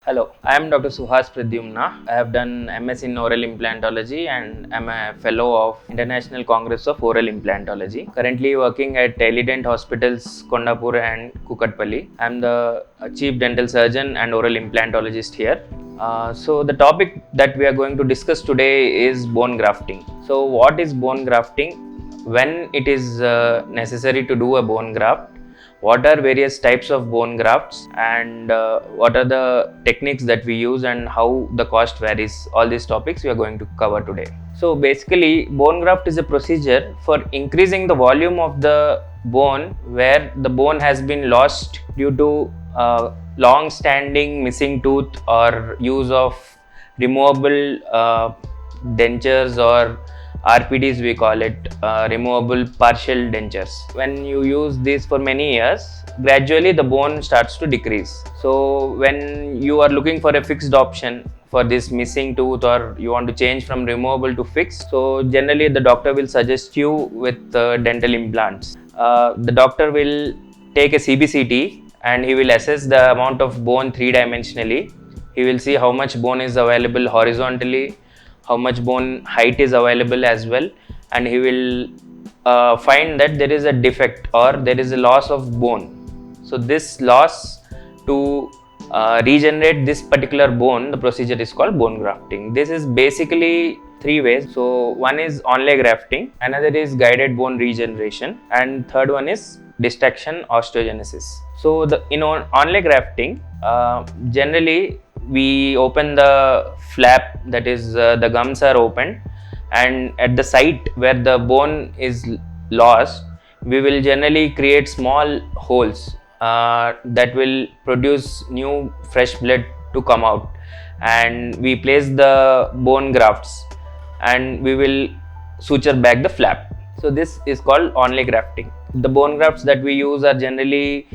Hello, I am Dr. Suhas Pradyumna. I have done MS in Oral Implantology and I am a fellow of International Congress of Oral Implantology. Currently working at Eledent Hospitals, Kondapur and Kukatpally. I am the Chief Dental Surgeon and Oral Implantologist here. So the topic that we are going to discuss today is bone grafting. So what is bone grafting? When it is necessary to do a bone graft? What are various types of bone grafts and what are the techniques that we use and how the cost varies. All these topics we are going to cover today. So basically bone graft is a procedure for increasing the volume of the bone where the bone has been lost due to long standing missing tooth or use of removable dentures or RPDs we call it, removable partial dentures. When you use these for many years, gradually the bone starts to decrease. So when you are looking for a fixed option for this missing tooth or you want to change from removable to fixed, so generally the doctor will suggest you with dental implants. The doctor will take a CBCT and he will assess the amount of bone three-dimensionally. He will see how much bone is available horizontally, how much bone height is available as well, and he will find that there is a defect or there is a loss of bone. So this loss to regenerate this particular bone, the procedure is called bone grafting. This is basically three ways. So one is onlay grafting, another is guided bone regeneration, and third one is dissection osteogenesis. So in onlay grafting, generally we open the flap, that is the gums are opened, and at the site where the bone is lost, we will generally create small holes that will produce new fresh blood to come out, and we place the bone grafts and we will suture back the flap. So this is called onlay grafting. The bone grafts that we use are generally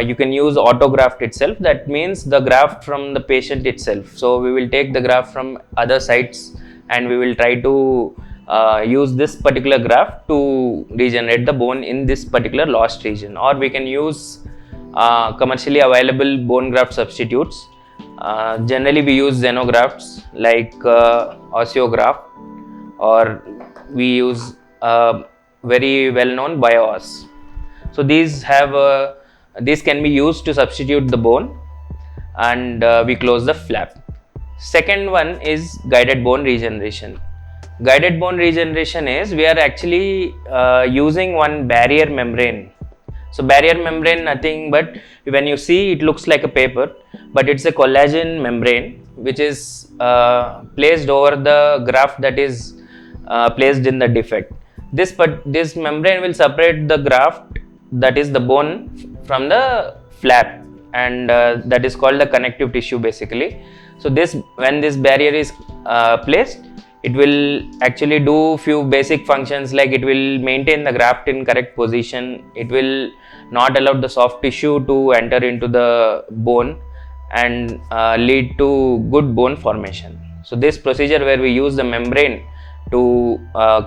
you can use autograft itself. That means the graft from the patient itself. So we will take the graft from other sites and we will try to use this particular graft to regenerate the bone in this particular lost region. Or we can use commercially available bone graft substitutes. Generally we use xenografts like osteograft, or we use very well known BioOs. So these can be used to substitute the bone, and we close the flap. Second one is guided bone regeneration. Guided bone regeneration is we are actually using one barrier membrane. So barrier membrane, nothing but when you see it looks like a paper, but it's a collagen membrane which is placed over the graft that is placed in the defect. This membrane will separate the graft, that is the bone, from the flap, and that is called the connective tissue basically. So when this barrier is placed, it will actually do few basic functions, like it will maintain the graft in correct position, it will not allow the soft tissue to enter into the bone and lead to good bone formation. So this procedure where we use the membrane to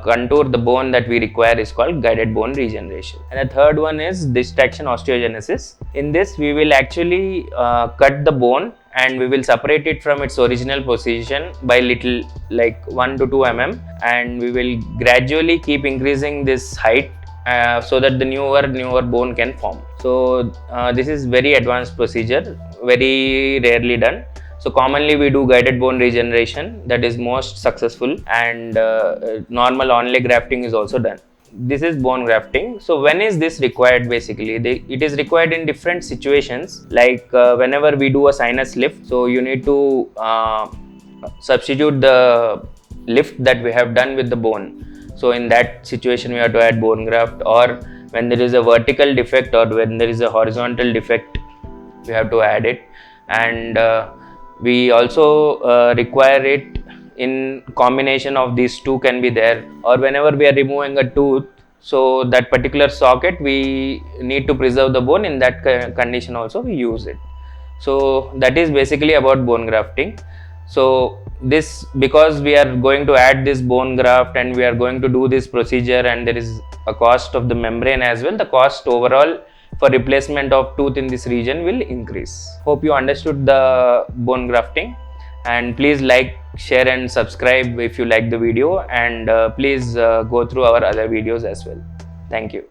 contour the bone that we require is called guided bone regeneration. And the third one is dissection osteogenesis. In this we will actually cut the bone and we will separate it from its original position by little, like 1 to 2 mm, and we will gradually keep increasing this height so that the newer bone can form. So this is very advanced procedure, very rarely done. So commonly we do guided bone regeneration, that is most successful, and normal onlay grafting is also done. This is bone grafting. So when is this required basically? It is required in different situations, like whenever we do a sinus lift, so you need to substitute the lift that we have done with the bone. So in that situation we have to add bone graft, or when there is a vertical defect or when there is a horizontal defect, we have to add it. And we also require it in combination of these two can be there, or whenever we are removing a tooth, so that particular socket we need to preserve the bone, in that condition also we use it. So that is basically about bone grafting. So this, because we are going to add this bone graft and we are going to do this procedure and there is a cost of the membrane as well, the cost overall for replacement of tooth in this region will increase. Hope you understood the bone grafting, and please like, share and subscribe if you like the video, and please go through our other videos as well. Thank you.